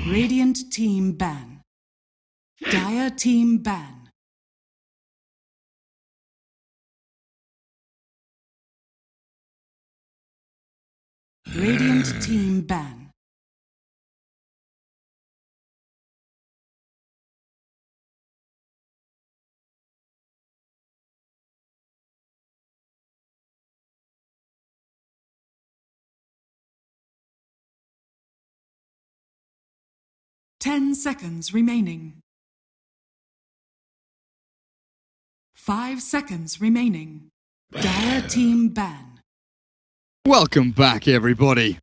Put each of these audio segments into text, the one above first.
Radiant team ban. Dire team ban. Radiant team ban. Ten seconds remaining. 5 seconds remaining. Dire team ban. Welcome back, everybody.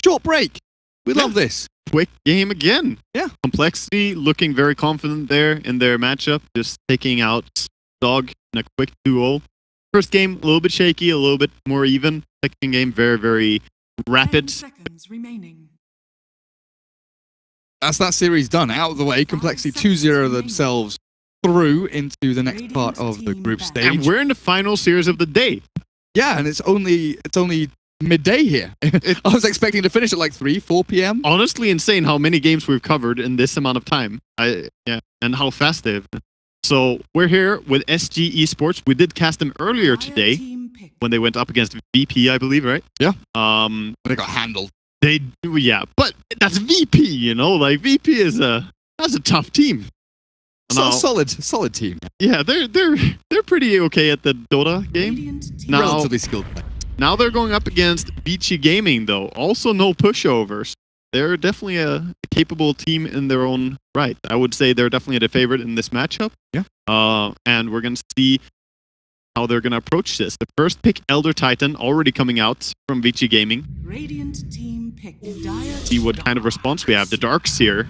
Short break. We love this. Quick game again. Yeah. Complexity looking very confident there in their matchup, just taking out Dog in a quick 2-0. First game, a little bit shaky, a little bit more even. Second game, very, very rapid. 10 seconds remaining. That's that series done. Out of the way. Complexity 2-0 themselves through into the next part of the group stage. And we're in the final series of the day. Yeah, and it's only midday here. I was expecting to finish at like 3, 4 p.m. Honestly insane how many games we've covered in this amount of time. And how fast they've been. So we're here with SG Esports. We did cast them earlier today when they went up against VP, I believe, right? Yeah. They got handled. Yeah, but that's VP, you know, like VP that's a tough team. Now, solid team. Yeah, they're pretty okay at the Dota game. Now, relatively skilled. Now they're going up against Vici Gaming, though. Also no pushovers. They're definitely a capable team in their own right. I would say they're definitely the favorite in this matchup. Yeah. And we're going to see how they're going to approach this. The first pick, Elder Titan, already coming out from Vici Gaming. Radiant team pick. See what kind of response we have. The Darks here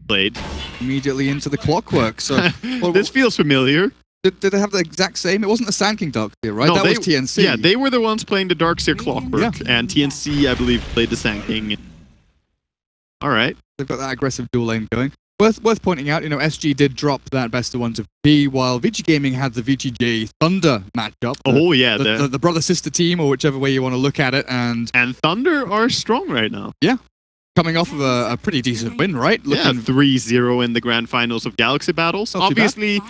played. Immediately into the Clockwork. So this feels familiar. Did they have the exact same? It wasn't the Sand King Dark here, right? No, that was TNC. Yeah, they were the ones playing the Darkseer Clockwork. Yeah. And TNC, I believe, played the Sand King. All right. They've got that aggressive dual lane going. Worth pointing out, you know, SG did drop that best of 1 to V, while Vici Gaming had the VGJ Thunder matchup. Oh, yeah. The brother-sister team, or whichever way you want to look at it. And Thunder are strong right now. Yeah. Coming off of a pretty decent win, right? Yeah, 3-0 in the grand finals of Galaxy Battles. Obviously,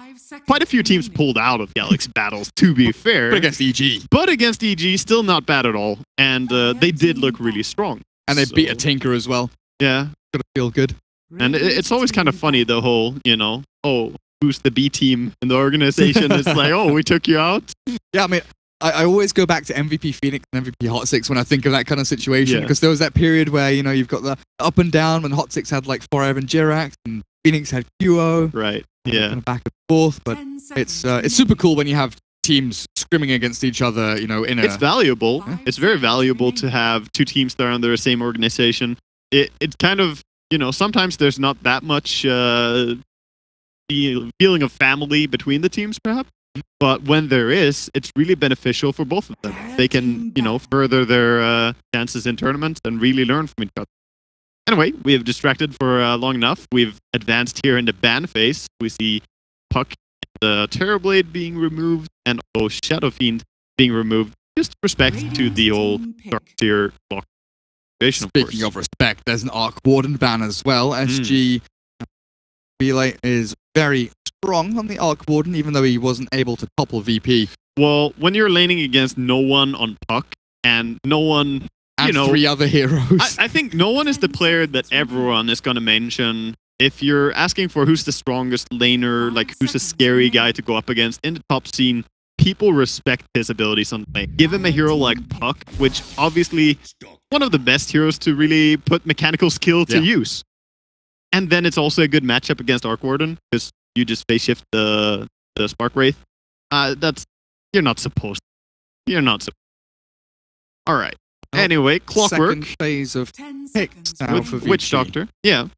quite a few teams pulled out of Galaxy Battles, to be fair. But against EG. But against EG, still not bad at all. And they did look really strong. And they beat a Tinker as well. Yeah. Gotta feel good. And it's always kind of funny, the whole, you know, oh, who's the B team in the organization? It's like, oh, we took you out. Yeah, I mean, I always go back to MVP Phoenix and MVP Hot Six when I think of that kind of situation, because there was that period where, you know, you've got the up and down when Hot Six had like Forever and Jirax and Phoenix had QO. Right. Yeah. Kind of back and forth, but it's super cool when you have teams scrimming against each other, you know, It's valuable. It's very valuable to have two teams that are under the same organization. It kind of, you know, sometimes there's not that much feeling of family between the teams, perhaps. But when there is, it's really beneficial for both of them. They can, you know, further their chances in tournaments and really learn from each other. Anyway, we have distracted for long enough. We've advanced here in the ban phase. We see Puck and Terrorblade being removed, and also Shadow Fiend being removed. Just respect to the old Dark Tier block. Speaking of respect, there's an Arc Warden ban as well. SG Relay is very strong on the Arc Warden, even though he wasn't able to topple VP. Well, when you're laning against no one on Puck and no one, you know, 3 other heroes. I think no one is the player that everyone is going to mention. If you're asking for who's the strongest laner, like who's a scary guy to go up against in the top scene, people respect his abilities on play. Give him a hero like Puck, which obviously one of the best heroes to really put mechanical skill to use. And then it's also a good matchup against Arc Warden, because you just phase shift the Spark Wraith. You're not supposed to. You're not supposed to. Alright. Anyway, Clockwork. Second phase of picks now for Witch Doctor. Yeah.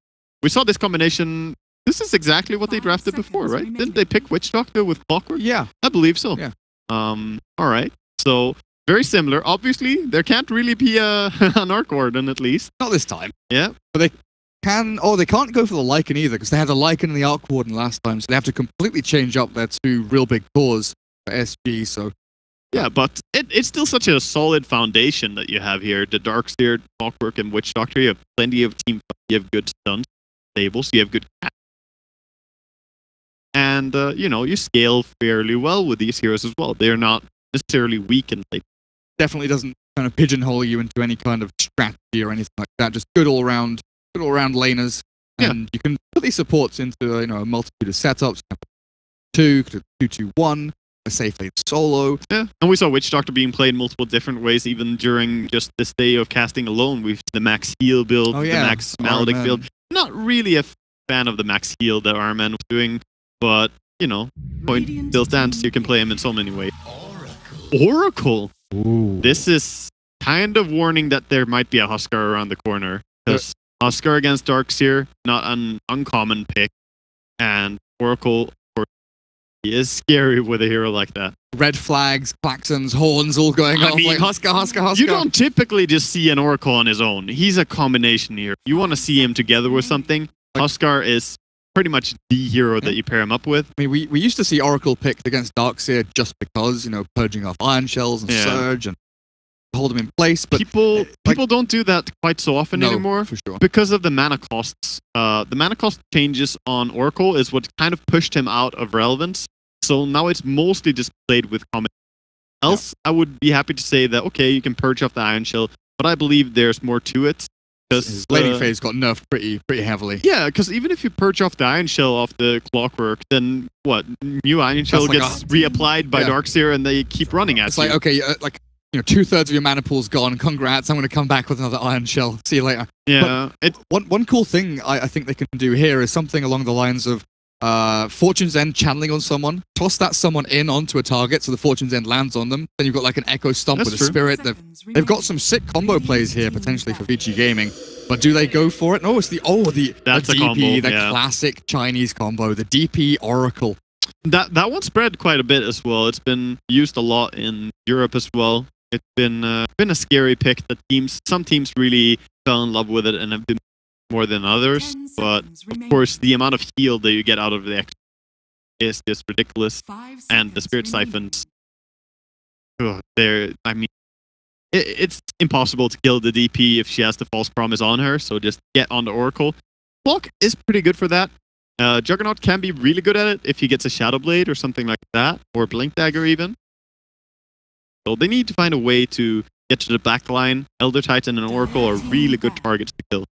We saw this combination. This is exactly what they drafted before, right? Didn't they pick Witch Doctor with Clockwork? Yeah. I believe so. Yeah. Alright. So, very similar. Obviously, there can't really be an Arc Warden, at least. Not this time. Yeah. But they can... Oh, they can't go for the Lycan either, because they had the Lycan and the Arc Warden last time, so they have to completely change up their 2 real big cores for SG, so Yeah, but it's still such a solid foundation that you have here. The Darkseer, Clockwork, and Witch Doctor. You have plenty of team. You have good stuns, stables. You have good. And you know, you scale fairly well with these heroes as well. They're not necessarily weak and late. Definitely doesn't kind of pigeonhole you into any kind of strategy or anything like that. Just good all round laners. And you can put these supports into a multitude of setups. 2-2-1, a safe lane solo. Yeah, and we saw Witch Doctor being played multiple different ways, even during just this day of casting alone. We've the max heal build, the max Maledic build. Not really a fan of the max heal that Arman was doing, but point still stands. You can play him in so many ways. Oracle. Ooh. This is kind of warning that there might be a Huskar around the corner. Because Huskar against Darkseer, not an uncommon pick. And Oracle, of course, he is scary with a hero like that. Red flags, klaxons, horns all going off. Like Huskar. You don't typically just see an Oracle on his own. He's a combination here. You want to see him together with something. Huskar is pretty much the hero that you pair him up with. I mean, we used to see Oracle picked against Darkseer just because, purging off Iron Shells and Surge and hold them in place. But people don't do that quite so often anymore. For sure. Because of the mana costs. The mana cost changes on Oracle is what kind of pushed him out of relevance. So now it's mostly just played with common. Else, I would be happy to say that, okay, you can purge off the Iron Shell, but I believe there's more to it. His laning phase got nerfed pretty heavily. Yeah, because even if you purge off the Iron Shell off the Clockwork, then what? New Iron Shell gets reapplied by Darkseer, and they keep running at you. It's like, okay, 2/3 of your mana pool's gone. Congrats, I'm going to come back with another Iron Shell. See you later. Yeah. One cool thing I think they can do here is something along the lines of Fortune's End channeling on someone, toss that someone in onto a target so the Fortune's End lands on them, then you've got like an Echo Stomp with a Spirit. They've got some sick combo plays here potentially for Vici Gaming, but do they go for it? No, it's the DP, combo, the classic Chinese combo, the DP Oracle. That one spread quite a bit as well. It's been used a lot in Europe as well. It's been a scary pick that some teams really fell in love with it and have been more than others, but of course the amount of heal that you get out of the X is just ridiculous. And the Spirit Siphons, it's impossible to kill the DP if she has the False Promise on her, so just get on the Oracle. Block is pretty good for that. Juggernaut can be really good at it if he gets a Shadow Blade or something like that, or Blink Dagger even. So they need to find a way to get to the back line. Elder Titan and Oracle are really good targets to kill.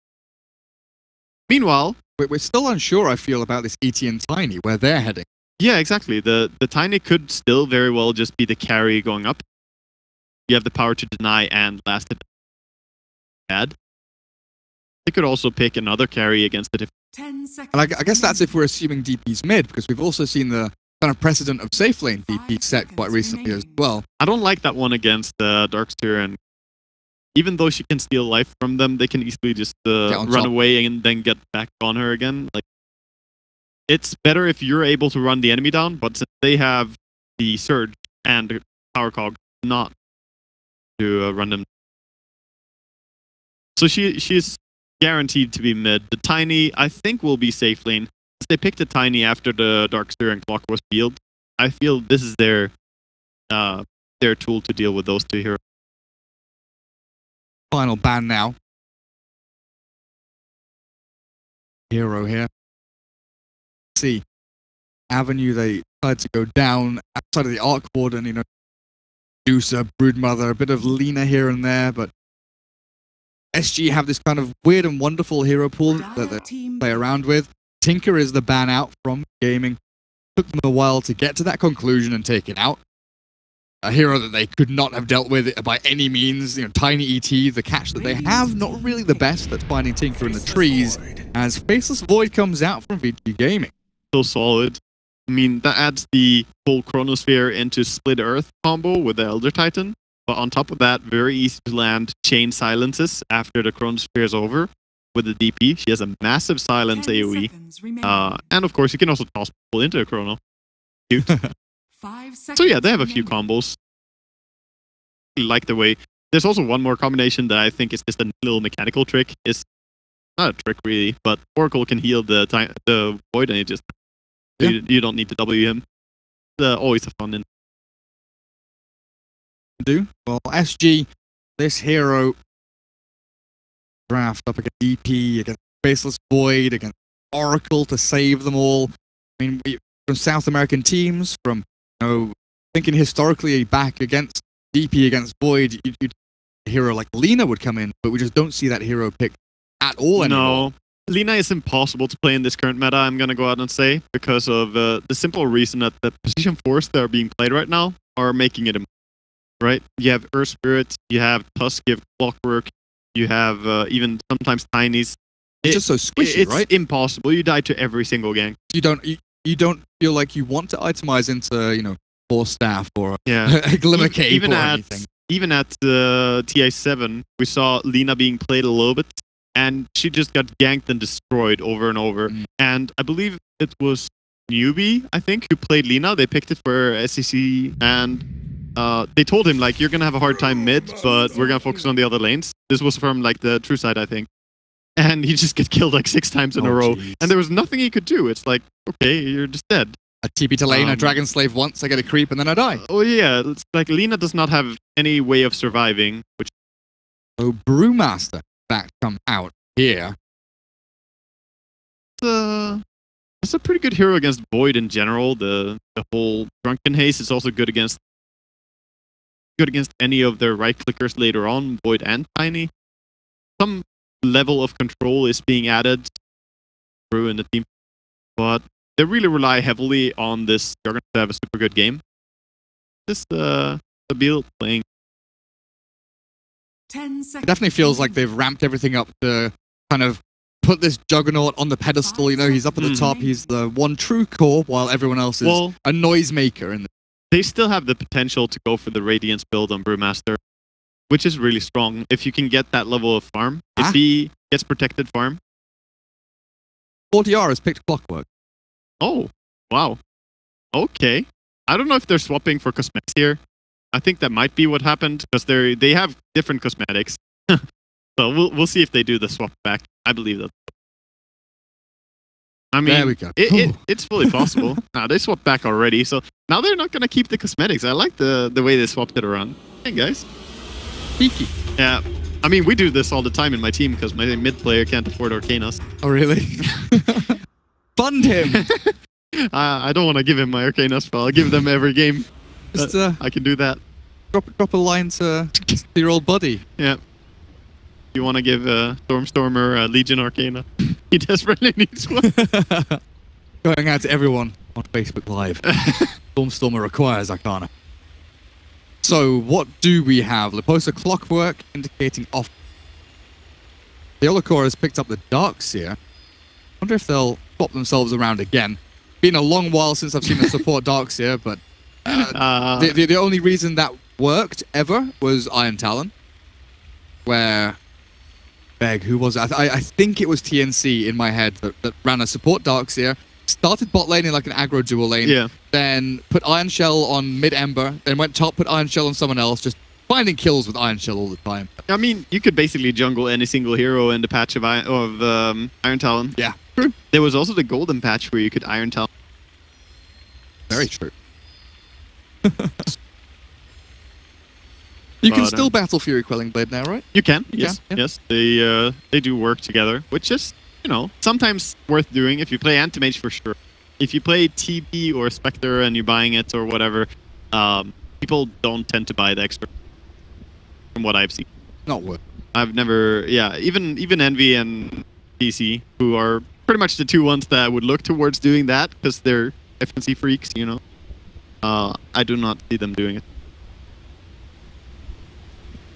Meanwhile, we're still unsure, I feel, about this ET and Tiny, where they're heading. Yeah, exactly. The Tiny could still very well just be the carry going up. You have the power to deny and last it bad. They could also pick another carry against it. 10 seconds. And I guess that's if we're assuming DP's mid, because we've also seen the kind of precedent of safe lane DP set quite recently as well. I don't like that one against Darkseer, and even though she can steal life from them, they can easily just run away and then get back on her again. Like, it's better if you're able to run the enemy down, but since they have the Surge and the Power Cog, not to run them. So she's guaranteed to be mid. The Tiny, I think, will be safe lane. Since they picked the Tiny after the Darkseer and Clock was healed, I feel this is their tool to deal with those two heroes. Final ban now. Hero here. See. Avenue, they decide to go down outside of the Arc Warden, Medusa, Broodmother, a bit of Lena here and there, but SG have this kind of weird and wonderful hero pool that they play around with. Tinker is the ban out from gaming. Took them a while to get to that conclusion and take it out. A hero that they could not have dealt with by any means. Tiny ET, the catch that they have, not really the best at finding Tinker in the trees, as Faceless Void comes out from Vici Gaming. So solid. I mean, that adds the full Chronosphere into Split Earth combo with the Elder Titan. But on top of that, very easy to land Chain Silences after the Chronosphere is over with the DP. She has a massive silence AoE. And of course, you can also toss people into a Chrono. Cute. So yeah, they have a few combos. I like the way. There's also one more combination that I think is just a little mechanical trick. It's not a trick really, but Oracle can heal the Void, and it just you don't need to W him. Always a fun. do? Well, SG, this hero, draft up against DP, against Faceless Void, against Oracle to save them all. I mean, from South American teams, from, you know, thinking historically back against DP, against Void, a hero like Lina would come in, but we just don't see that hero picked at all anymore. No. Lina is impossible to play in this current meta, I'm going to go out and say, because of the simple reason that the position 4s that are being played right now are making it impossible, right? You have Earth Spirit, you have Tusk, you have Clockwork, you have even sometimes Tinies. It's just so squishy, it's right? It's impossible. You die to every single gang. You don't feel like you want to itemize into, you know, 4 staff or yeah. a Glimmer Cape or anything. Even at TA7, we saw Lina being played a little bit, and she just got ganked and destroyed over and over. And I believe it was Newbie, I think, who played Lina. They picked it for SEC, and they told him, like, you're going to have a hard time mid, but we're going to focus on the other lanes. This was from, like, the true side, I think. And he just get killed, like, 6 times in a row. Geez. And there was nothing he could do. It's like, okay, you're just dead. A TP to lane, a Dragon Slave once, I get a creep, and then I die. Oh, yeah. It's like, Lina does not have any way of surviving, which... So, Brewmaster, that come out here. It's a pretty good hero against Void in general. The whole Drunken Haze is also good against any of their right clickers later on, Void and Tiny. Some level of control is being added through in the team, but they really rely heavily on this Juggernaut to have a super good game. Just the build playing. 10 seconds. It definitely feels like they've ramped everything up to kind of put this Juggernaut on the pedestal. You know, he's up at the top. He's the one true core, while everyone else is a noisemaker. And they still have the potential to go for the Radiance build on Brewmaster, which is really strong. If you can get that level of farm, if he gets protected farm. 40R has picked Clockwork. Oh, wow. Okay. I don't know if they're swapping for cosmetics here. I think that might be what happened, because they have different cosmetics. So we'll see if they do the swap back. I believe that. I mean, there we go. It's fully possible. They swapped back already, so now they're not going to keep the cosmetics. I like the way they swapped it around. Hey, guys. Cheeky. Yeah. I mean, we do this all the time in my team, because my mid player can't afford Arcanas. Oh, really? Fund him! I don't want to give him my Arcana spell. I'll give them every game. Just, I can do that. Drop a line to your old buddy. Yeah. You want to give Stormstormer Legion Arcana? He desperately needs one. Going out to everyone on Facebook Live. Stormstormer requires Arcana. So, what do we have? Leposa Clockwork indicating off. The Olacor has picked up the Darkseer. Wonder if they'll swap themselves around again. Been a long while since I've seen a support Darkseer, but the only reason that worked ever was Iron Talon, where who was it? I think it was TNC in my head that ran a support Darkseer, started bot lane in like an aggro dual lane, then put Iron Shell on mid Ember, then went top, put Iron Shell on someone else, just finding kills with Iron Shell all the time. I mean, you could basically jungle any single hero in the patch of Iron Talon. Yeah, true. There was also the golden patch where you could Iron Talon. Very true. You can still battle Fury Quelling Blade now, right? You can. You yes. can, yeah. Yes. They do work together, which is, you know, sometimes worth doing if you play Anti-Mage for sure. If you play TP or Spectre and you're buying it or whatever, people don't tend to buy the extra. From what I've seen. Not worth. I've never, even Envy and PC, who are pretty much the two ones that I would look towards doing that because they're FNC freaks, you know. I do not see them doing it.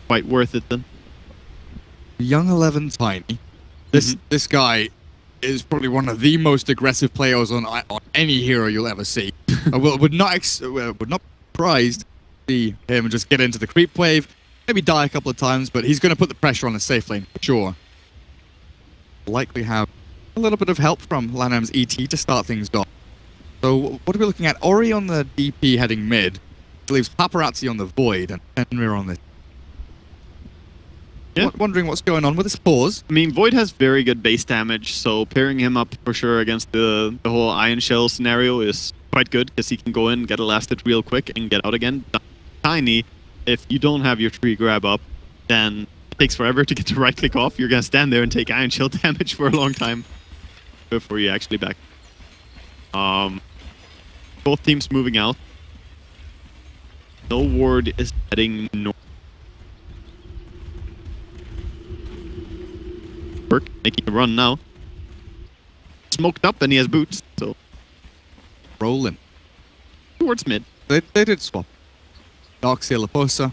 Quite worth it then. Young 11 Tiny. This guy is probably one of the most aggressive players on any hero you'll ever see. I would not be surprised to see him just get into the creep wave, maybe die a couple of times, but he's going to put the pressure on the safe lane for sure. Likely have a little bit of help from Lanham's ET to start things off. So what are we looking at? Ori on the DP heading mid. Leaves Paparazzi on the Void and Fenrir on the... Yeah. Wondering what's going on with this pause. I mean, Void has very good base damage, so pairing him up for sure against the whole Iron Shell scenario is quite good, because he can go in, get a last hit real quick, and get out again. Tiny if you don't have your tree grab up, then it takes forever to get the right click off. You're gonna stand there and take iron shield damage for a long time before you actually back. Both teams moving out. No ward is heading north. Work, making a run now. Smoked up and he has boots, so Rolling. towards mid. They did swap. Darkseer, Laposa.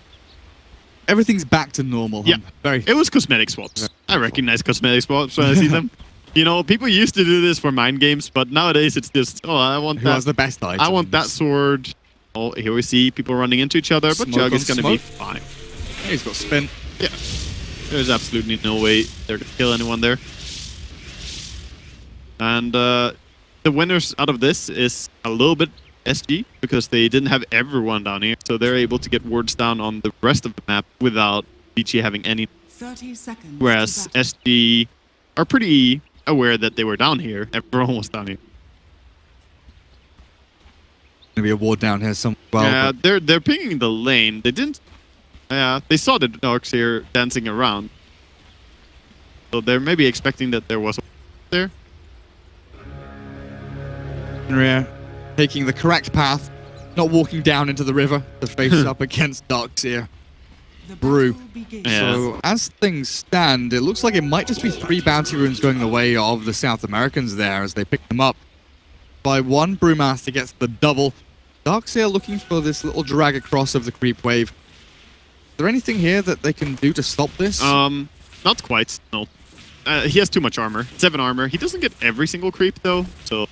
Everything's back to normal. Yeah. Very. It was cosmetic swaps. I recognize cosmetic swaps when I see them. You know, people used to do this for mind games, but nowadays it's just, oh, I want Who that. has the best items? I want that sword. Oh, here we see people running into each other, but Smoke Jug on is going to be smoke. fine. He's got spin. Yeah. There's absolutely no way they're going to kill anyone there. And the winners out of this is a little bit SG, because they didn't have everyone down here, so they're able to get wards down on the rest of the map without Vici having any. 30 seconds. Whereas SG are pretty aware that they were down here. Everyone was down here. Gonna be a ward down here somewhere. Well, Yeah, but they're pinging the lane. They didn't. Yeah, they saw the dogs here dancing around, so they're maybe expecting that there was a there. Henry taking the correct path, not walking down into the river to face up against Darkseer. The Brew. battle begins. Yeah. So as things stand, it looks like it might just be 3 bounty runes going the way of the South Americans there as they pick them up. By 1, Brewmaster gets the double. Darkseer looking for this little drag across of the creep wave. Is there anything here that they can do to stop this? Not quite. No. He has too much armor. 7 armor. He doesn't get every single creep though, so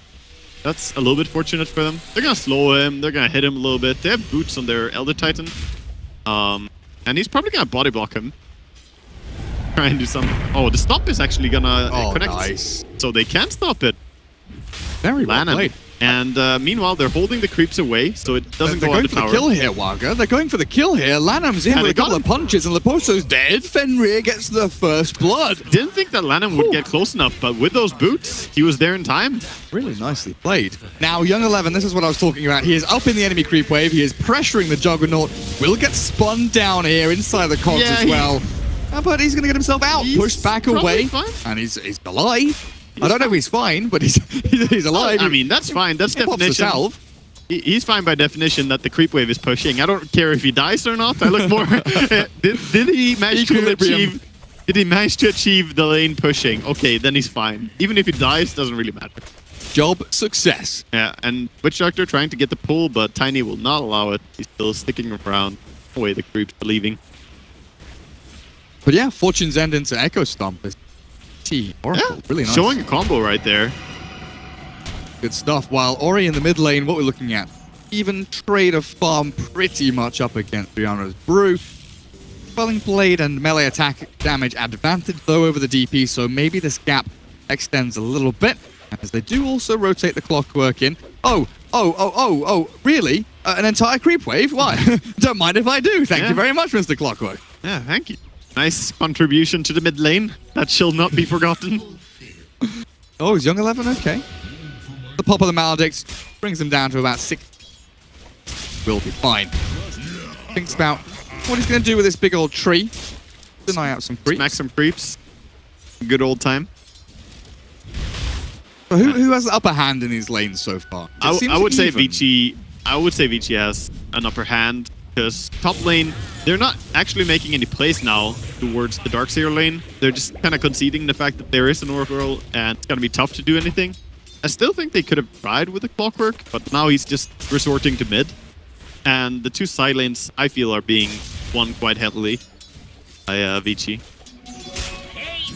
that's a little bit fortunate for them. They're gonna slow him. They're gonna hit him a little bit. They have boots on their Elder Titan. And he's probably gonna body block him. Try and do something. Oh, the stop is actually gonna connect. Nice. So they can stop it. Very well Lanham. played. And meanwhile, they're holding the creeps away, so it doesn't They're go on going the for tower. the kill here, Wagga. They're going for the kill here. Lanham's in Yeah, with they a couple got of punches, and Leposo's dead. Fenrir gets the first blood. Didn't think that Lanham would get close enough, but with those boots, he was there in time. Really nicely played. Now, Young 11, this is what I was talking about. He is up in the enemy creep wave. He is pressuring the Juggernaut. Will get spun down here inside the cogs Yeah, as well. But he's going to get himself out. He's Pushed back probably away. fine. And he's alive. I don't know if he's fine, but he's alive. I mean, that's fine. That's He pops the definition. salve. He's fine by definition that the creep wave is pushing. I don't care if he dies or not. I look more. did he manage to Equilibrium. achieve? Did he manage to achieve the lane pushing? Okay, then he's fine. Even if he dies, doesn't really matter. Job success. Yeah, and Witch Doctor trying to get the pull, but Tiny will not allow it. He's still sticking around. Oh wait, the creeps are leaving. But yeah, Fortune's End into Echo Stomp is Oracle. Yeah, Really nice. showing a combo right there. Good stuff. While Ori in the mid lane, what we're looking at, even trade of farm pretty much up against Brianna's Brew. Quelling Blade and melee attack damage advantage though over the DP, so maybe this gap extends a little bit. As they do also rotate the clockwork in. Oh, really? An entire creep wave? Why? Don't mind if I do. Thank you very much, Mr. Clockwork. Yeah, thank you. Nice contribution to the mid lane. That shall not be forgotten. Oh, he's Young 11? Okay. The pop of the Maledict brings him down to about 6. Will be fine. Thinks about what he's going to do with this big old tree. Deny out some creeps. Smack some creeps. Good old time. So who has the upper hand in these lanes so far? I It seems would say even. Vici. I would say Vici has an upper hand because top lane, they're not actually making any plays now towards the Darkseer lane. They're just kind of conceding the fact that there is an Oracle and it's gonna be tough to do anything. I still think they could have tried with the Clockwork, but now he's just resorting to mid. And the two side lanes, I feel, are being won quite heavily by Vici.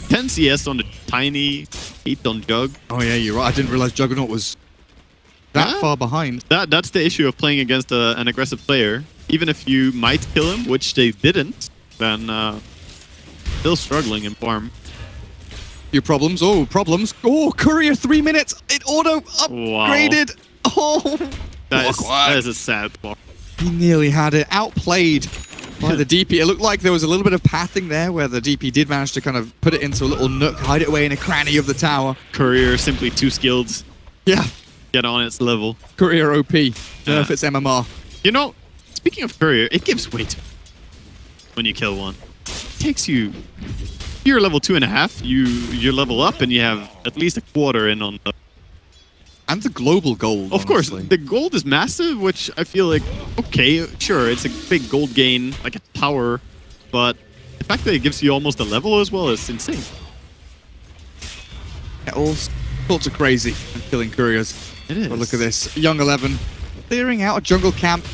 10 CS on the Tiny, 8 on Jug. Oh yeah, you're right. I didn't realize Juggernaut was that Yeah. far behind. That's the issue of playing against an aggressive player. Even if you might kill him, which they didn't, then still struggling in farm. Few problems. Oh, problems. Oh, Courier 3 minutes. It auto upgraded. Oh, That is a sad block. he nearly had it outplayed by the DP. It looked like there was a little bit of pathing there where the DP did manage to kind of put it into a little nook, hide it away in a cranny of the tower. Courier simply too skilled. Yeah, Get on its level. Courier OP. Nerf its MMR. You know, speaking of Courier, it gives way too. when you kill one. It takes you... You're level 2.5, you level up and you have at least a quarter in on the... And the global gold, Of course, honestly. the gold is massive, which I feel like, okay, sure, it's a big gold gain, like a tower, but the fact that it gives you almost a level as well is insane. Yeah, all sorts of crazy and killing couriers. It is. But look at this. Young 11 clearing out a jungle camp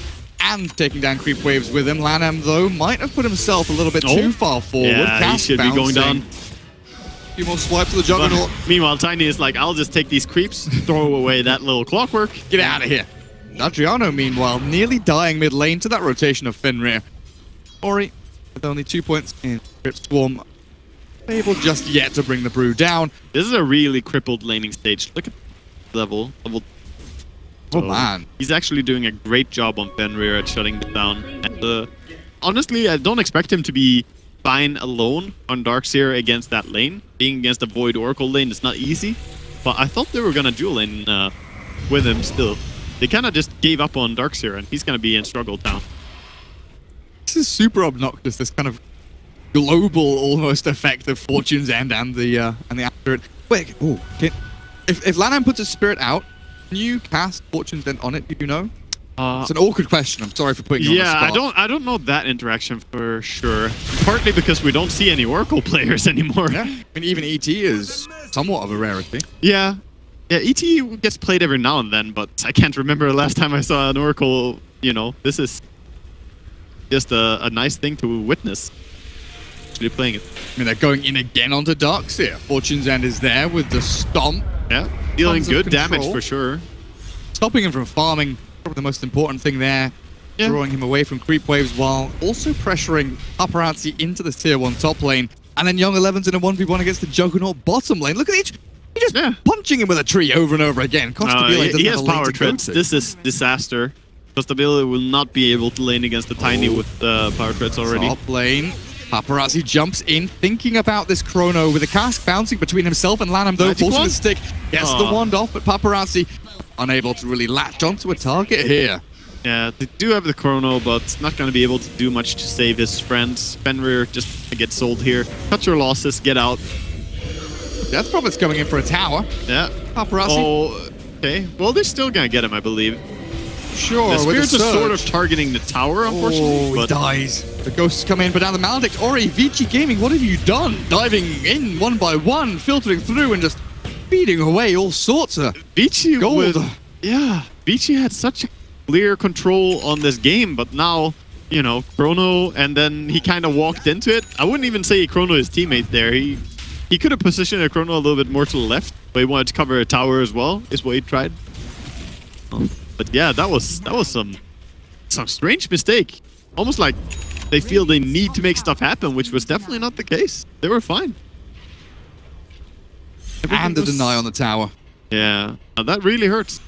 and taking down creep waves with him. Lanham, though, might have put himself a little bit too far forward. Yeah, he Cast should be going bouncing. down. A few more swipes to the juggernaut. Meanwhile, Tiny is like, I'll just take these creeps, throw away that little clockwork. Get out of here. Adriano, meanwhile, nearly dying mid lane to that rotation of Fenrir. Ori, with only 2 points in Crypt Swarm, able just yet to bring the brew down. This is a really crippled laning stage. Look at level. Oh, So, man. He's actually doing a great job on Fenrir at shutting them down. And honestly, I don't expect him to be fine alone on Darkseer against that lane. Being against a Void Oracle lane is not easy. But I thought they were going to duel lane with him still. They kind of just gave up on Darkseer, and he's going to be in struggle town. This is super obnoxious, this kind of global almost effect of Fortune's End and the Spirit. Wait, oh, if Lanham puts his Spirit out, can you cast Fortune's End on it, do you know? It's an awkward question. I'm sorry for putting you on the spot. Yeah, I don't know that interaction for sure. Partly because we don't see any Oracle players anymore. Yeah, I mean, even ET is somewhat of a rarity. Yeah. Yeah, ET gets played every now and then, but I can't remember the last time I saw an Oracle. You know, this is just a nice thing to witness. Actually playing it. I mean, they're going in again onto Darkseer. Fortune's End is there with the stomp. Yeah, dealing Tons of good damage control. for sure. Stopping him from farming, probably the most important thing there. Yeah. Drawing him away from creep waves while also pressuring Paparazzi into the tier 1 top lane. And then Young 11's in a 1v1 against the Juggernaut bottom lane. Look at each. He's just punching him with a tree over and over again. He has power treads. This is disaster. Costabile will not be able to lane against the Tiny with power treads already. Top lane. Paparazzi jumps in, thinking about this chrono with a cask bouncing between himself and Lanham, though, Magic forcing wand? the stick. Gets the wand off, but Paparazzi unable to really latch onto a target here. Yeah, they do have the chrono, but not going to be able to do much to save his friends. Fenrir just gets sold here. Cut your losses, get out. Death Prophet's coming in for a tower. Yeah. Paparazzi. Oh, okay. Well, they're still going to get him, I believe. Sure, The with spirits are surge. sort of targeting the tower, unfortunately. Oh, he but dies. The ghosts come in, but now the Maledict. Ori, Vici Gaming, what have you done? Diving in one by one, filtering through and just beating away all sorts of Vici gold. Yeah, Vici had such clear control on this game, but now, you know, Chrono, and then he kind of walked into it. I wouldn't even say Chrono his teammate there. He could have positioned a Chrono a little bit more to the left, but he wanted to cover a tower as well, is what he tried. But yeah, that was some strange mistake. Almost like they feel they need to make stuff happen, which was definitely not the case. They were fine. And the deny on the tower. Yeah, now that really hurts.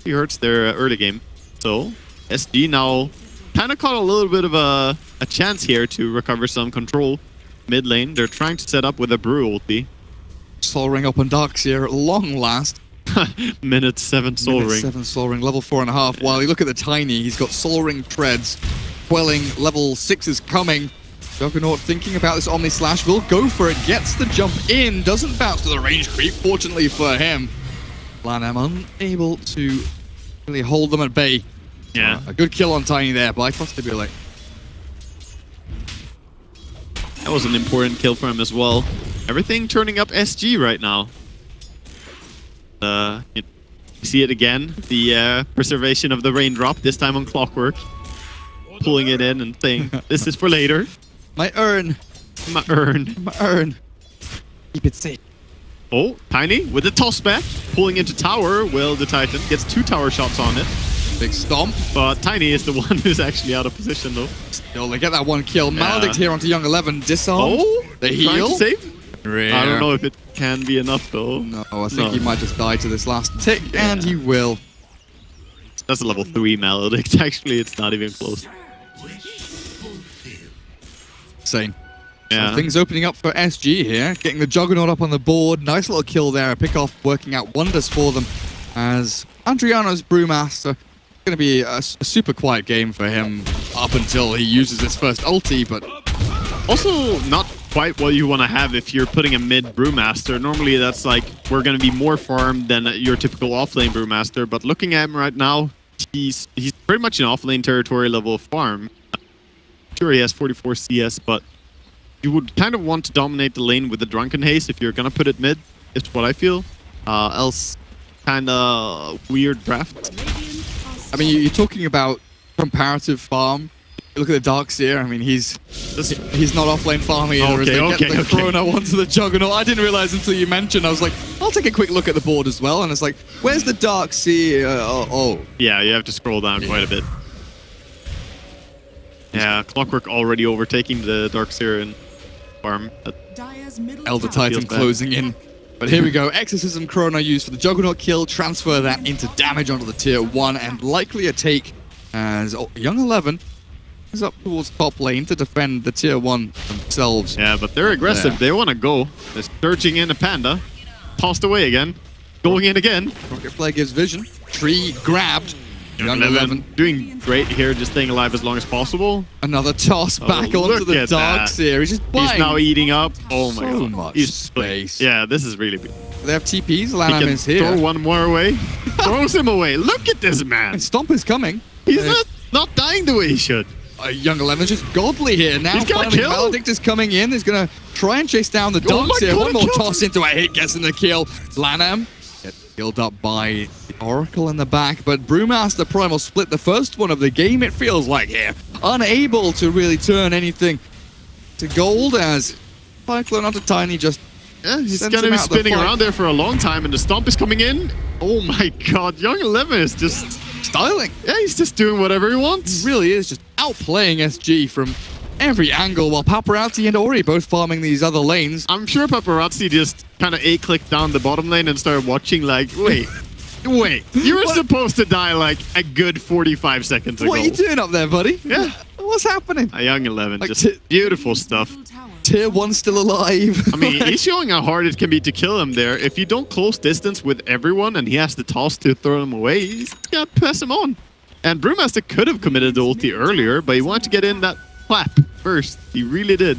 It hurts their early game. So SG now kind of caught a little bit of a chance here to recover some control mid lane. They're trying to set up with a brew ulti. Soul Ring up on Darkseer at long last. Minute 7 Soul Ring. 7 Soul Ring, level 4.5. While you look at the Tiny, he's got Soul Ring treads. Quelling, level 6 is coming. Juggernaut thinking about this Omni Slash, will go for it, gets the jump in, doesn't bounce to the range creep, fortunately for him. Lanham unable to really hold them at bay. Yeah. A good kill on Tiny there by Costabile. That was an important kill for him as well. Everything turning up SG right now. You see it again, the preservation of the raindrop, this time on Clockwork. Pulling it in and saying, this is for later. My urn. My urn. My urn. Keep it safe. Oh, Tiny with the toss back, pulling into tower. Well, the Titan gets 2 tower shots on it. Big stomp. But Tiny is the one who's actually out of position, though. Still, they get that one kill. Yeah. Maledict here onto Young 11. Disarm. Oh, the trying heal. to save? Rare. I don't know if it can be enough, though. No, I think he might just die to this last tick, and he will. That's a level 3 Maledict. Actually, it's not even close. Insane. Yeah. So things opening up for SG here. Getting the Juggernaut up on the board. Nice little kill there. A pick-off working out wonders for them. As Adriano's Brewmaster, going to be a super quiet game for him up until he uses his first ulti, but also not quite what you want to have if you're putting a mid Brewmaster. Normally that's like, we're going to be more farmed than your typical offlane Brewmaster, but looking at him right now, he's pretty much an offlane territory level farm. Sure, he has 44 CS, but you would kind of want to dominate the lane with the Drunken Haze if you're going to put it mid, is what I feel. Else, kind of weird draft. I mean, you're talking about comparative farm. Look at the Darkseer. I mean, he's not offlane farm either. As they get the Chrono onto the Juggernaut. I didn't realize until you mentioned. I was like, I'll take a quick look at the board as well. And it's like, where's the Darkseer? Oh. Yeah, you have to scroll down quite a bit. Yeah, Clockwork already overtaking the Darkseer in farm. Elder Titan closing in. But here we go. Exorcism Chrono used for the Juggernaut kill. Transfer that into damage onto the tier 1 and likely a take as Young 11 is up towards top lane to defend the tier 1 themselves. Yeah, but they're aggressive. Yeah. They want to go. They're searching in a Panda. Tossed away again. Going in again. Rocket Flare gives vision. Tree grabbed. Young 11 doing great here, just staying alive as long as possible. Another toss back onto the Darkseer. He's just buying. He's now eating up. Oh my god. So much space. Yeah, this is really big. They have TPs. Lanham is here. Throw one more away. Throws him away. Look at this man. And Stomp is coming. He's not dying the way he should. Young 11 is just godly here. Now finally Maledict is coming in. He's going to try and chase down the Darkseer. One more toss into a hit, gets in the kill. Lanham gets killed up by the Oracle in the back, but Brewmaster Primal split the first one of the game, it feels like here. Unable to really turn anything to gold as Cyclone onto Tiny just he's going to be spinning around there for a long time, and the Stomp is coming in. Oh my god, Young 11 is just styling. Yeah, he's just doing whatever he wants. He really is just outplaying SG from every angle, while Paparazzi and Ori both farming these other lanes. I'm sure Paparazzi just kind of A-clicked down the bottom lane and started watching like, wait, you were supposed to die like a good 45 seconds ago. What are you doing up there, buddy? Yeah. What's happening? A Young 11, like just beautiful stuff. Tier 1 still alive. I mean, he's showing how hard it can be to kill him there. If you don't close distance with everyone and he has the toss to throw him away, he's gonna pass him on. And Brewmaster could have committed the ulti earlier, but he wanted to get in that clap first. He really did.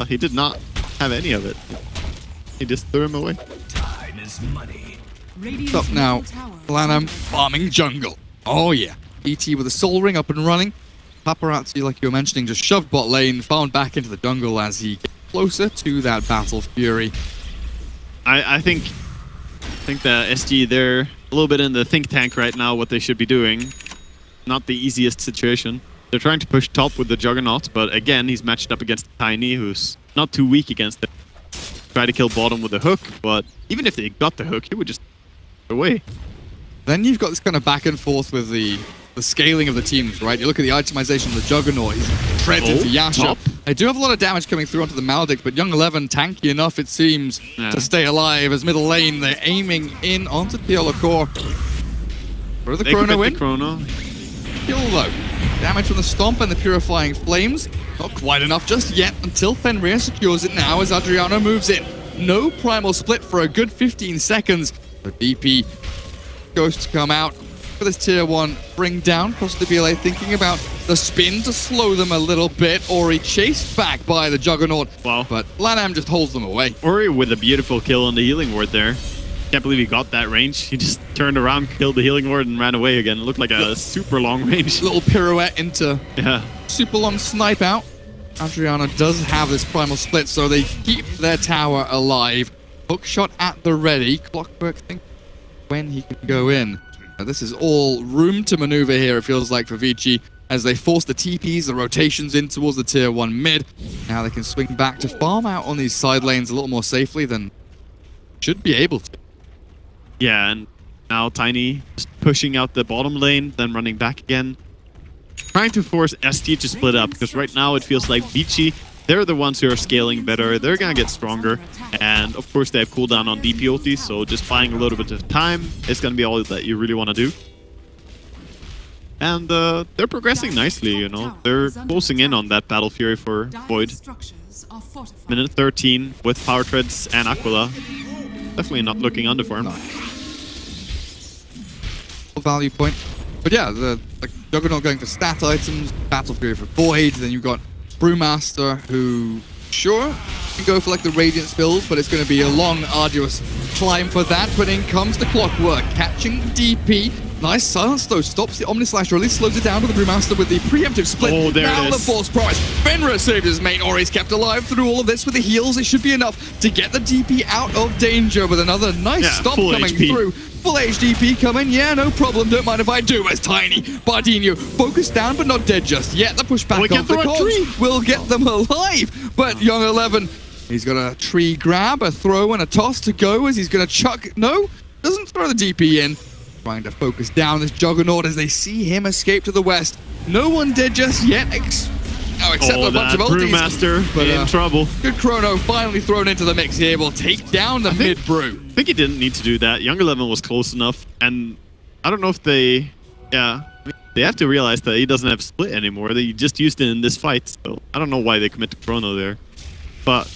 He did not have any of it. He just threw him away. Time is money. Up now. Lanham farming jungle. Oh yeah. ET with a soul ring up and running. Paparazzi, like you were mentioning, just shoved bot lane, found back into the jungle as he gets closer to that Battle Fury. I think the SG, they're a little bit in the think tank right now, what they should be doing. Not the easiest situation. They're trying to push top with the Juggernaut, but again, he's matched up against Tiny, who's not too weak against it. Try to kill bottom with the hook, but even if they got the hook, he would just away. Then you've got this kind of back and forth with the scaling of the teams, right? You look at the itemization of the Juggernaut, he's treads into Yasha. Top. They do have a lot of damage coming through onto the Maledict, but Young 11 tanky enough, it seems, to stay alive. As middle lane, they're aiming in onto Piola Core. Throw the Chrono in. Kill though. Damage from the Stomp and the Purifying Flames. Not quite enough just yet until Fenrir secures it now as Adriano moves in. No Primal Split for a good 15 seconds. The DP goes to come out for this tier 1 bring down. Possibly BLA thinking about the spin to slow them a little bit. Ori chased back by the Juggernaut. Wow. But Lanham just holds them away. Ori with a beautiful kill on the healing ward there. Can't believe he got that range. He just turned around, killed the healing ward, and ran away again. It looked like a super long range. Little pirouette into super long snipe out. Adriano does have this Primal Split, so they keep their tower alive. Hookshot at the ready. Clockwork thinking when he can go in. Now, this is all room to maneuver here, it feels like, for Vici, as they force the TPs, the rotations in towards the tier 1 mid. Now they can swing back to farm out on these side lanes a little more safely than should be able to. Yeah, and now Tiny just pushing out the bottom lane, then running back again. Trying to force ST to split up, because right now it feels like Vici, they're the ones who are scaling better. They're going to get stronger. And of course, they have cooldown on DP ulti, so just buying a little bit of time is going to be all that you really want to do. And they're progressing nicely, you know. They're closing in on that Battle Fury for Void. Minute 13 with Power Treads and Aquila. Definitely not looking underfarmed. Value point. But yeah, Juggernaut going for stat items, Battle Fury for Void, then you've got Brewmaster, who, sure, can go for like the Radiance build, but it's going to be a long, arduous climb for that. But in comes the Clockwork, catching DP. Nice silence though, stops the Omnislash, really slows it down to the Brewmaster with the preemptive split. Oh, there now it the is. Force Prowess. Fenrir saved his mate, or he's kept alive through all of this with the heals. It should be enough to get the DP out of danger with another nice stomp full coming HP. through. Full HDP coming, yeah, no problem, don't mind if I do, as Tiny Bardino focused down but not dead just yet. The pushback We can off the throw a tree. cogs will get them alive, but Young 11, he's got a tree grab, a throw and a toss to go as he's going to chuck, no, doesn't throw the DP in. Trying to focus down this Juggernaut as they see him escape to the west. No one dead just yet, except a bunch of ulties. Brewmaster But, in trouble. Good Chrono finally thrown into the mix here. Will take down the mid-brew. I think he didn't need to do that. Young 11 was close enough, and I don't know if they... Yeah, they have to realize that he doesn't have split anymore. They just used it in this fight, so I don't know why they commit to Chrono there. But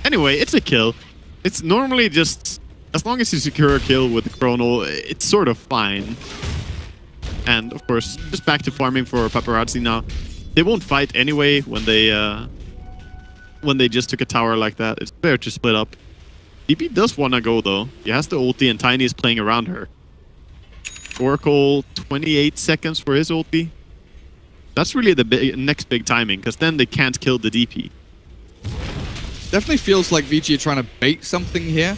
anyway, it's a kill. It's normally just... As long as you secure a kill with the Chrono, it's sort of fine. And of course, just back to farming for Paparazzi now. They won't fight anyway when they just took a tower like that. It's fair to split up. DP does want to go though. He has the ulti and Tiny is playing around her. Oracle, 28 seconds for his ulti. That's really the next big timing, because then they can't kill the DP. Definitely feels like Vici are trying to bait something here.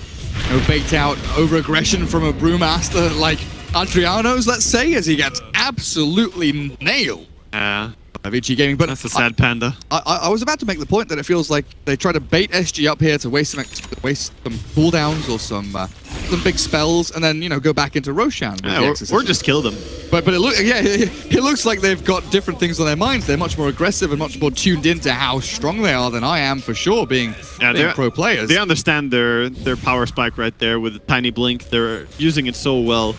You know, bait out over-aggression from a Brewmaster like Adriano's, let's say, as he gets absolutely nailed by Vici Gaming. But That's a sad panda. I was about to make the point that it feels like they try to bait SG up here to waste some cooldowns or some big spells, and then, you know, go back into Roshan. Or just kill them. But it looks like they've got different things on their minds. They're much more aggressive and much more tuned into how strong they are than I am, for sure, being pro players. They understand their power spike right there with the tiny blink. They're using it so well.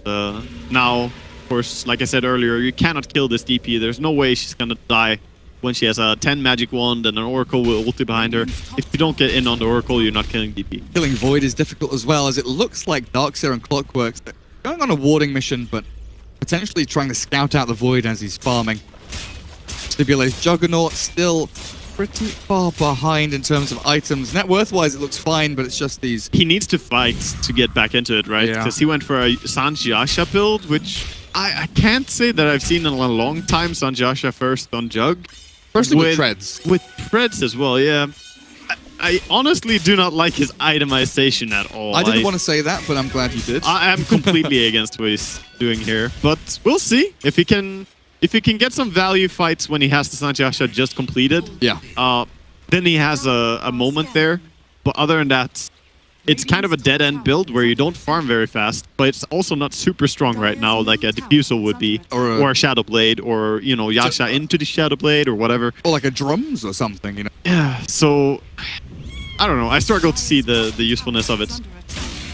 Now, of course, like I said earlier, you cannot kill this DP. There's no way she's gonna die when she has a 10 magic wand and an Oracle with ulti behind her. If you don't get in on the Oracle, you're not killing DP. Killing Void is difficult as well, as it looks like Darkseer and Clockworks are going on a warding mission, but potentially trying to scout out the Void as he's farming. Stipulates Juggernaut still pretty far behind in terms of items. Net worth-wise, it looks fine, but it's just these... He needs to fight to get back into it, right? Yeah. Because he went for a Sanjiasha build, which I can't say that I've seen in a long time. Sanjiasha first on Jug. Firstly with Treads. With Treads as well, yeah. I honestly do not like his itemization at all. I didn't want to say that, but I'm glad you did. I am completely against what he's doing here. But we'll see if he can get some value fights when he has the Sanjiasha just completed. Yeah. Then he has a moment there. But other than that, it's kind of a dead-end build where you don't farm very fast, but it's also not super strong right now, like a Diffusal would be, or a Shadow Blade, or, you know, Yasha into the Shadow Blade, or whatever. Or like a Drums or something, you know. Yeah, so... I don't know. I struggle to see the usefulness of it.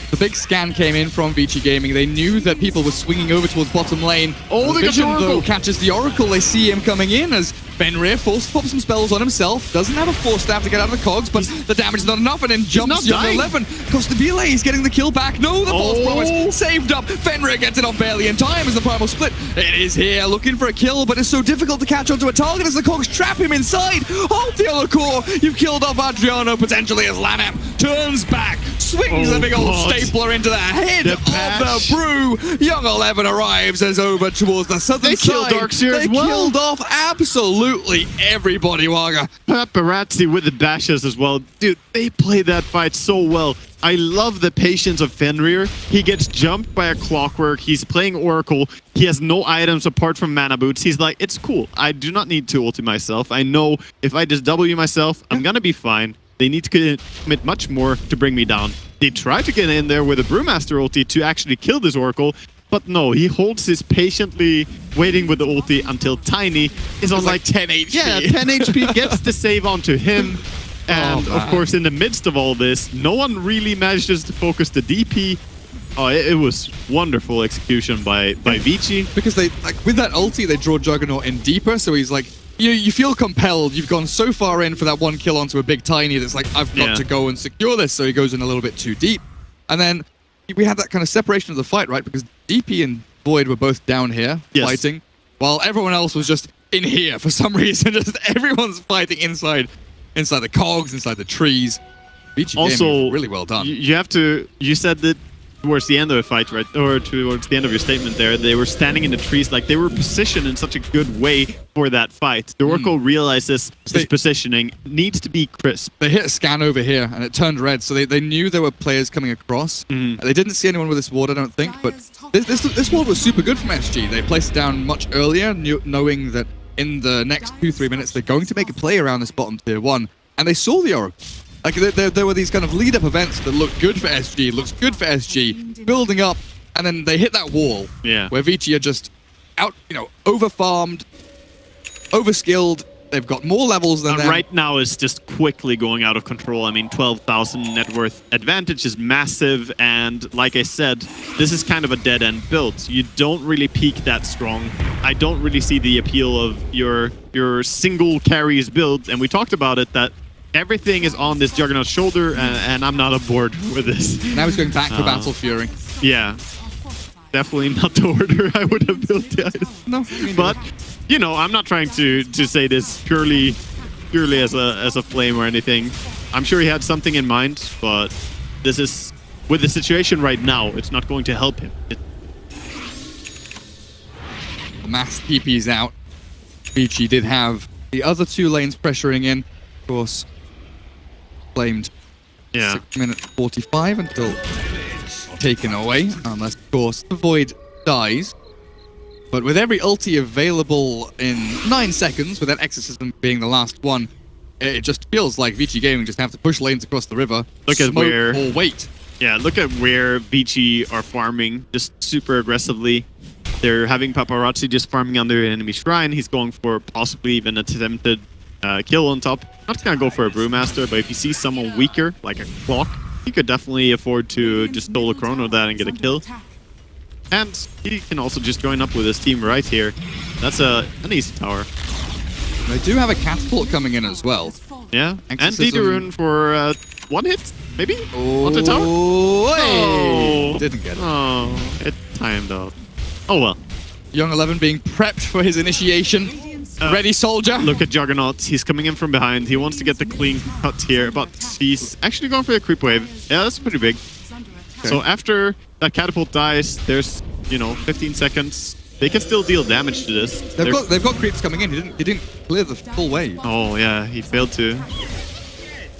The big scan came in from Vici Gaming. They knew that people were swinging over towards bottom lane. Oh, they got Vision, the Oracle. though, catches the Oracle. They see him coming in as Fenrir forced to pop some spells on himself. Doesn't have a Force Staff to get out of the cogs, but the damage is not enough, and then jumps Young 11. Costabile, he's getting the kill back. No, the Force Prowess saved up. Fenrir gets it off barely in time as the Primal Split. It is here, looking for a kill, but it's so difficult to catch onto a target as the cogs trap him inside. Hold the other core. You've killed off Adriano, potentially, as Lanham turns back, swings a big old stapler into the head of the Brew. Young 11 arrives as over towards the southern side. Killed Darkseer as well. Killed off absolutely everybody, Waga. Paparazzi with the bashes as well. Dude, they played that fight so well. I love the patience of Fenrir. He gets jumped by a Clockwork. He's playing Oracle. He has no items apart from Mana Boots. He's like, it's cool. I do not need to ulti myself. I know if I just W myself, I'm gonna be fine. They need to commit much more to bring me down. They try to get in there with a Brewmaster ulti to actually kill this Oracle, but no, he holds his patiently waiting with the ulti until Tiny is on like 10 HP. Yeah, 10 HP, gets the save onto him. And of course, in the midst of all this, no one really manages to focus the DP. Oh, it was wonderful execution by Vici. Because they, like, with that ulti, they draw Juggernaut in deeper, so he's like, you feel compelled. You've gone so far in for that one kill onto a big Tiny that's like, I've got to go and secure this, so he goes in a little bit too deep. And then we had that kind of separation of the fight, right? Because DP and Void were both down here fighting. while everyone else was just in here for some reason. Just everyone's fighting inside the cogs, inside the trees. Vici Also, really well done. You have to. You said that towards the end of the fight, right? Or towards the end of your statement there, they were standing in the trees, like they were positioned in such a good way for that fight. The Oracle realizes this positioning needs to be crisp. They hit a scan over here, and it turned red, so they knew there were players coming across. They didn't see anyone with this ward, I don't think, but this ward was super good from SG. They placed it down much earlier, knowing that in the next 2-3 minutes, they're going to make a play around this bottom tier 1, and they saw the Oracle. Like, there were these kind of lead-up events that looked good for SG, looks good for SG, building up, and then they hit that wall. Yeah. Where Vici are just over-farmed, over-skilled. They've got more levels than them. Right now is just quickly going out of control. I mean, 12,000 net worth advantage is massive, and like I said, this is kind of a dead-end build. You don't really peak that strong. I don't really see the appeal of your single carries build, and we talked about it, that everything is on this Juggernaut's shoulder, and I'm not on board with this. Now he's going back for Battle Fury. Yeah. Definitely not the order I would have built the item. No. But, you know, I'm not trying to say this purely as a flame or anything. I'm sure he had something in mind, but this is, with the situation right now, it's not going to help him. The mass TP's out. Vici did have the other 2 lanes pressuring in. Of course, claimed 6 minutes 45 until taken away, unless of course the Void dies. But with every ulti available in 9 seconds, with that Exorcism being the last one, it just feels like Vici Gaming just have to push lanes across the river, look at where, or wait. Yeah, look at where Vici are farming, just super aggressively. They're having Paparazzi just farming on their enemy shrine. He's going for possibly even attempted kill on top. Not gonna go for a Brewmaster, but if you see someone weaker, like a Clock, he could definitely afford to just stole a chrono that and get a kill. And he can also just join up with his team right here. That's an easy tower. They do have a catapult coming in as well. Yeah, Exorcism. and Diderun for 1 hit, maybe? Oh, on the tower? Hey. Oh, Didn't get it. Oh, it timed out. Oh well. Young 11 being prepped for his initiation. Ready, soldier. Look at Juggernaut. He's coming in from behind. He wants to get the clean cut here, but he's actually going for a creep wave. Yeah, that's pretty big. Okay. So after that catapult dies, there's, 15 seconds. They can still deal damage to this. They've got creeps coming in. He didn't clear the full wave. Oh yeah, he failed to.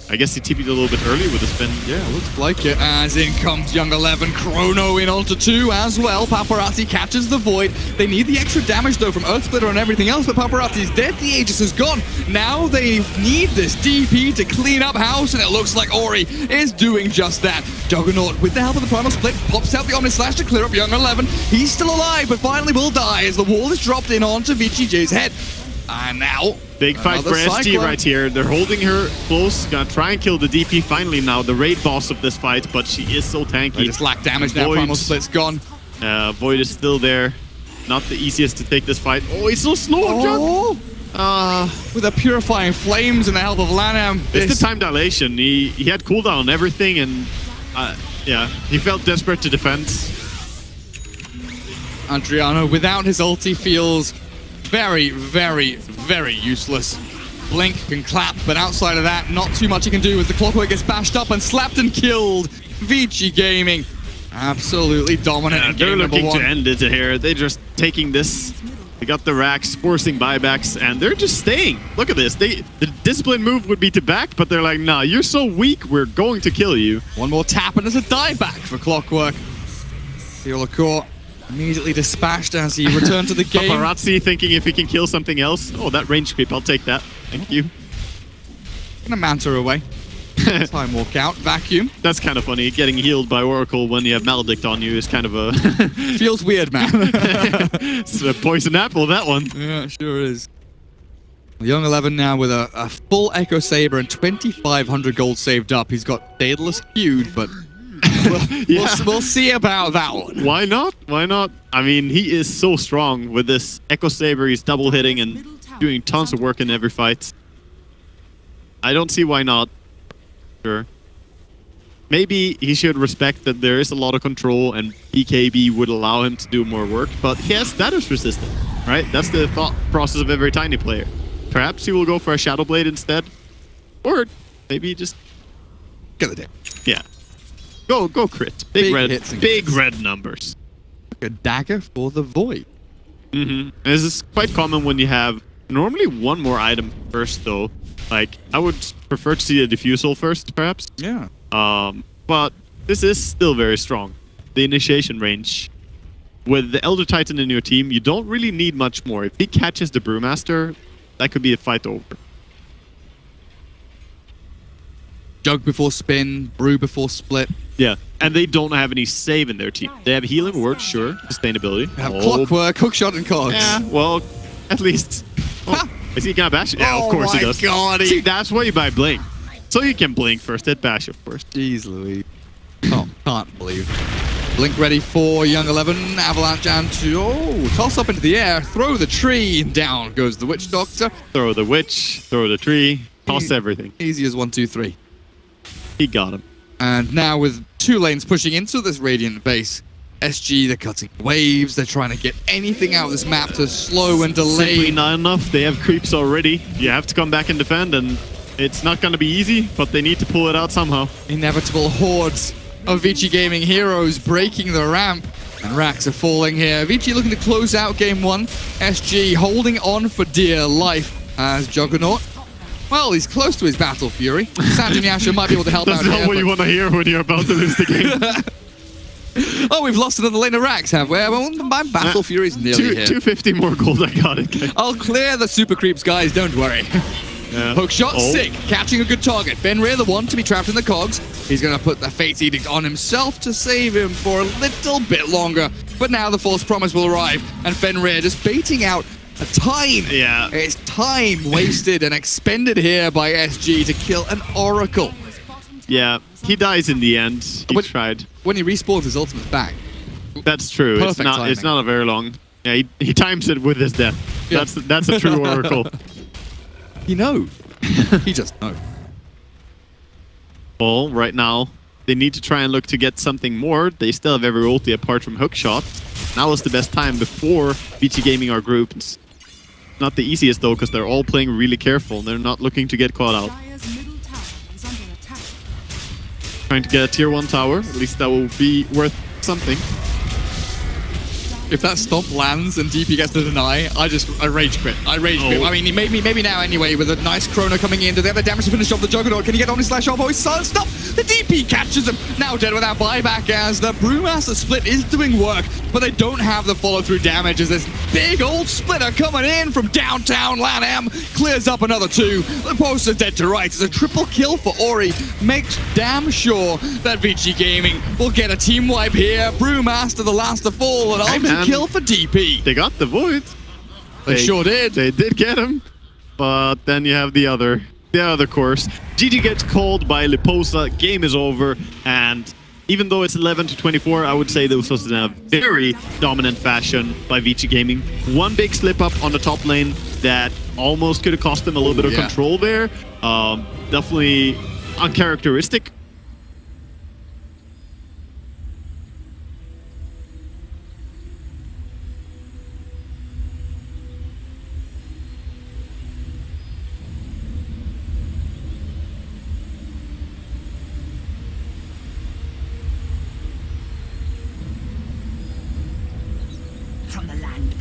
I guess he TP'd a little bit early with the spin. Yeah, looks like it. As in comes Young 11. Chrono in onto 2 as well. Paparazzi catches the Void. They need the extra damage, though, from Earthsplitter and everything else, but Paparazzi's dead. The Aegis is gone. Now they need this DP to clean up house, and it looks like Ori is doing just that. Juggernaut, with the help of the Primal Split, pops out the Omnislash to clear up Young 11. He's still alive, but finally will die as the wall is dropped in onto Vici J's head. And now, big fight for SG right here. They're holding her close. Gonna try and kill the DP finally now, the raid boss of this fight, but she is so tanky. They just lack damage now. Primal Split's gone. Void is still there. Not the easiest to take this fight. Oh, he's so slow, with the Purifying Flames and the help of Lanham. It's the time dilation. He had cooldown on everything, and yeah, he felt desperate to defend. Adriano, without his ulti, feels very, very, very useless. Blink can clap, but outside of that, not too much he can do as the Clockwork gets bashed up and slapped and killed. Vici Gaming, absolutely dominant in game number 1. They're looking to end it here. They're just taking this. They got the racks, forcing buybacks, and they're just staying. Look at this. The discipline move would be to back, but they're like, nah, you're so weak, we're going to kill you. One more tap, and there's a dieback for Clockwork. Theolacourt immediately dispatched as he returned to the game. Paparazzi thinking if he can kill something else. Oh, that range creep, I'll take that. Thank you. Gonna Manta away. Time walk out, vacuum. That's kind of funny. Getting healed by Oracle when you have Maledict on you is kind of a... Feels weird, man. It's a poison apple, that one. Yeah, it sure is. Young 11 now with a full Echo Saber and 2,500 gold saved up. He's got Daedalus queued, but... we'll see about that one. Why not? Why not? I mean, he is so strong with this Echo Saber. He's double hitting and doing tons of work in every fight. I don't see why not. Sure. maybe he should respect that there is a lot of control and BKB would allow him to do more work, but he has status resistance, right? That's the thought process of every Tiny player. Perhaps he will go for a Shadow Blade instead, or maybe just Get the dick. yeah, go crit, big hits red numbers. A dagger for the void. This is quite common when you have normally one more item first, though. Like I would prefer to see a diffusal first, perhaps. Yeah. But this is still very strong. The initiation range. With the Elder Titan in your team, you don't really need much more. If he catches the Brewmaster, that could be a fight over. Jug before spin, brew before split. Yeah, and they don't have any save in their team. They have healing word, sure, sustainability. They have clockwork, hookshot, and cogs. Yeah, well, at least. Oh, is he gonna bash? Yeah, of course he does. God, See, that's why you buy Blink. So you can Blink first, hit bash, of course. Jeez Louise. Oh, can't believe. Blink ready for Young 11. Avalanche and toss up into the air, throw the tree, down goes the Witch Doctor. Throw the Witch, throw the tree, toss everything. Easy as 1, 2, 3. He got him. And now with 2 lanes pushing into this Radiant base, SG, they're cutting waves, they're trying to get anything out of this map to slow and delay. Simply not enough. They have creeps already. You have to come back and defend, and it's not going to be easy, but they need to pull it out somehow. Inevitable hordes of Vici Gaming heroes breaking the ramp, and racks are falling here. Vici looking to close out game 1. SG holding on for dear life as Juggernaut. Well, he's close to his Battle Fury. Sanjin Yasha might be able to help out here. That's not what you want to hear when you're about to lose the game. Oh, we've lost another lane of racks, have we? Well, my Battle Fury's nearly here. 250 more gold, I got it. I'll clear the super creeps, guys, don't worry. Yeah. Hook shot, sick. Catching a good target. Fenrir, the one to be trapped in the cogs. He's going to put the Fate's Edict on himself to save him for a little bit longer. But now the false promise will arrive, and Fenrir just baiting out a time. Yeah. It's time wasted and expended here by SG to kill an Oracle. Yeah, he dies in the end. He tried. When he respawns his ultimate back. That's true. Perfect It's not a very long. Yeah, he times it with his death. Yeah. That's a true Oracle. He knows. He just knows. Well, right now, they need to try and look to get something more. They still have every ulti apart from Hookshot. Now is the best time before Vici Gaming are grouped. Not the easiest, though, because they're all playing really careful. They're not looking to get caught out. Trying to get a tier 1 tower. At least that will be worth something. If that stomp lands and DP gets to deny, I rage quit. I mean, maybe now anyway, with a nice Chrono coming in. Do they have the damage to finish off the Juggernaut? Can he get on his slash off? Oh, he's silenced up! The DP catches him! Now dead without buyback as the Brewmaster split is doing work, but they don't have the follow-through damage as this big old splitter coming in from downtown LAN-M clears up another 2. The post is dead to rights. It's a triple kill for Ori. Makes damn sure that Vici Gaming will get a team wipe here. Brewmaster, the last to fall, and kill for DP. They got the Void. They sure did. They did get him. But then you have the other course. GG gets called by Liposa. Game is over. And even though it's 11 to 24, I would say this was in a very dominant fashion by Vici Gaming. One big slip up on the top lane that almost could have cost them a little bit of control there. Definitely uncharacteristic. From the land